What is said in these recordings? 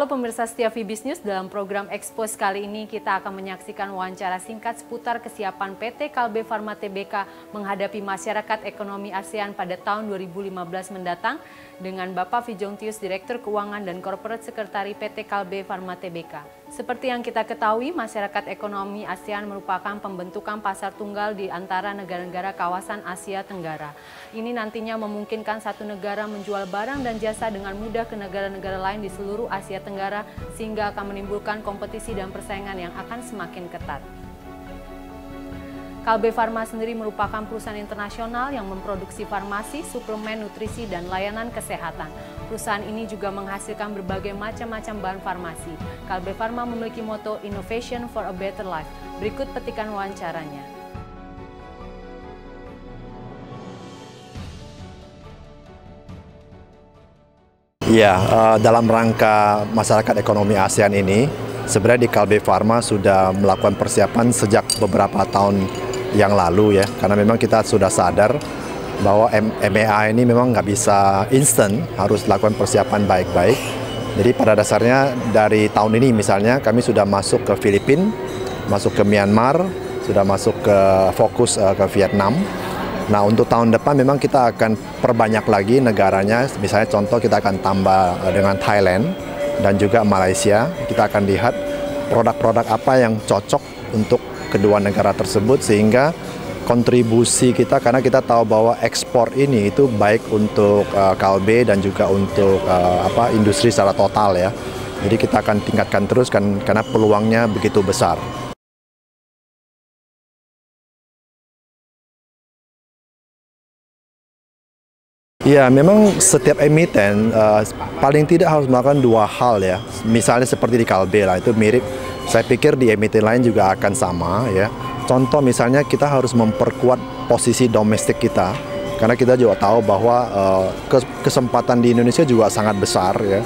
Halo pemirsa setia VBIS News, dalam program Expose kali ini kita akan menyaksikan wawancara singkat seputar kesiapan PT Kalbe Farma Tbk menghadapi masyarakat ekonomi ASEAN pada tahun 2015 mendatang dengan Bapak Vijongtius, Direktur Keuangan dan Corporate Sekretari PT Kalbe Farma Tbk. Seperti yang kita ketahui, masyarakat ekonomi ASEAN merupakan pembentukan pasar tunggal di antara negara-negara kawasan Asia Tenggara. Ini nantinya memungkinkan satu negara menjual barang dan jasa dengan mudah ke negara-negara lain di seluruh Asia Tenggara, sehingga akan menimbulkan kompetisi dan persaingan yang akan semakin ketat. Kalbe Farma sendiri merupakan perusahaan internasional yang memproduksi farmasi, suplemen, nutrisi, dan layanan kesehatan. Perusahaan ini juga menghasilkan berbagai macam-macam bahan farmasi. Kalbe Farma memiliki moto Innovation for a Better Life. Berikut petikan wawancaranya. Ya, dalam rangka masyarakat ekonomi ASEAN ini, sebenarnya di Kalbe Farma sudah melakukan persiapan sejak beberapa tahun yang lalu ya, karena memang kita sudah sadar bahwa MEA ini memang nggak bisa instan, harus lakukan persiapan baik-baik. Jadi pada dasarnya dari tahun ini misalnya kami sudah masuk ke Filipina, masuk ke Myanmar, sudah masuk ke fokus ke Vietnam. Nah untuk tahun depan memang kita akan perbanyak lagi negaranya, misalnya contoh kita akan tambah dengan Thailand dan juga Malaysia. Kita akan lihat produk-produk apa yang cocok untuk kedua negara tersebut sehingga kontribusi kita, karena kita tahu bahwa ekspor ini itu baik untuk Kalbe dan juga untuk industri secara total ya. Jadi kita akan tingkatkan terus karena peluangnya begitu besar. Ya, memang setiap emiten paling tidak harus melakukan dua hal ya. Misalnya seperti di Kalbe lah, itu mirip. Saya pikir di emiten lain juga akan sama ya. Contoh misalnya kita harus memperkuat posisi domestik kita. Karena kita juga tahu bahwa kesempatan di Indonesia juga sangat besar ya.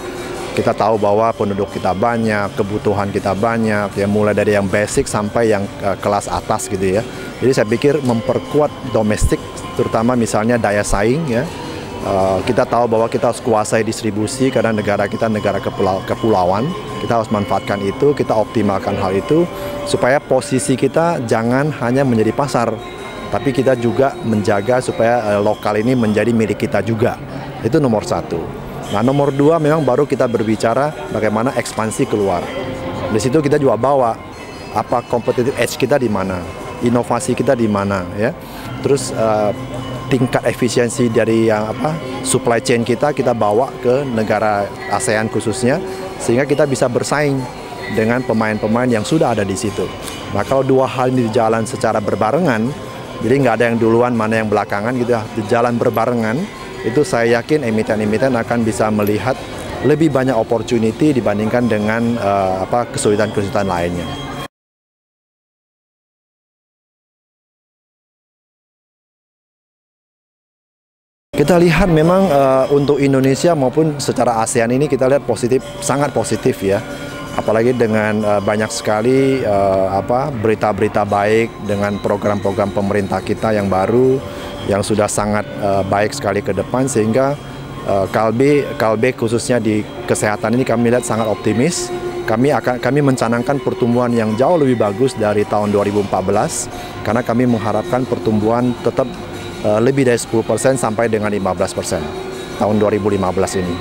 Kita tahu bahwa penduduk kita banyak, kebutuhan kita banyak ya, mulai dari yang basic sampai yang kelas atas gitu ya. Jadi saya pikir memperkuat domestik, terutama misalnya daya saing ya. Kita tahu bahwa kita harus kuasai distribusi karena negara kita negara kepulauan. Kita harus manfaatkan itu, kita optimalkan hal itu supaya posisi kita jangan hanya menjadi pasar, tapi kita juga menjaga supaya lokal ini menjadi milik kita juga. Itu nomor satu. Nah nomor dua memang baru kita berbicara bagaimana ekspansi keluar. Di situ kita juga bawa apa competitive edge kita di mana, inovasi kita di mana ya. Terus tingkat efisiensi dari supply chain kita bawa ke negara ASEAN khususnya, sehingga kita bisa bersaing dengan pemain-pemain yang sudah ada di situ. Nah kalau dua hal ini berjalan secara berbarengan, jadi nggak ada yang duluan mana yang belakangan gitu ya, jalan berbarengan, itu saya yakin emiten-emiten akan bisa melihat lebih banyak opportunity dibandingkan dengan kesulitan-kesulitan lainnya. Kita lihat memang untuk Indonesia maupun secara ASEAN ini kita lihat positif, sangat positif ya. Apalagi dengan banyak sekali berita-berita baik dengan program-program pemerintah kita yang baru, yang sudah sangat baik sekali ke depan, sehingga Kalbe khususnya di kesehatan ini kami lihat sangat optimis. Kami mencanangkan pertumbuhan yang jauh lebih bagus dari tahun 2014 karena kami mengharapkan pertumbuhan tetap lebih dari 10% sampai dengan 15% tahun 2015 ini.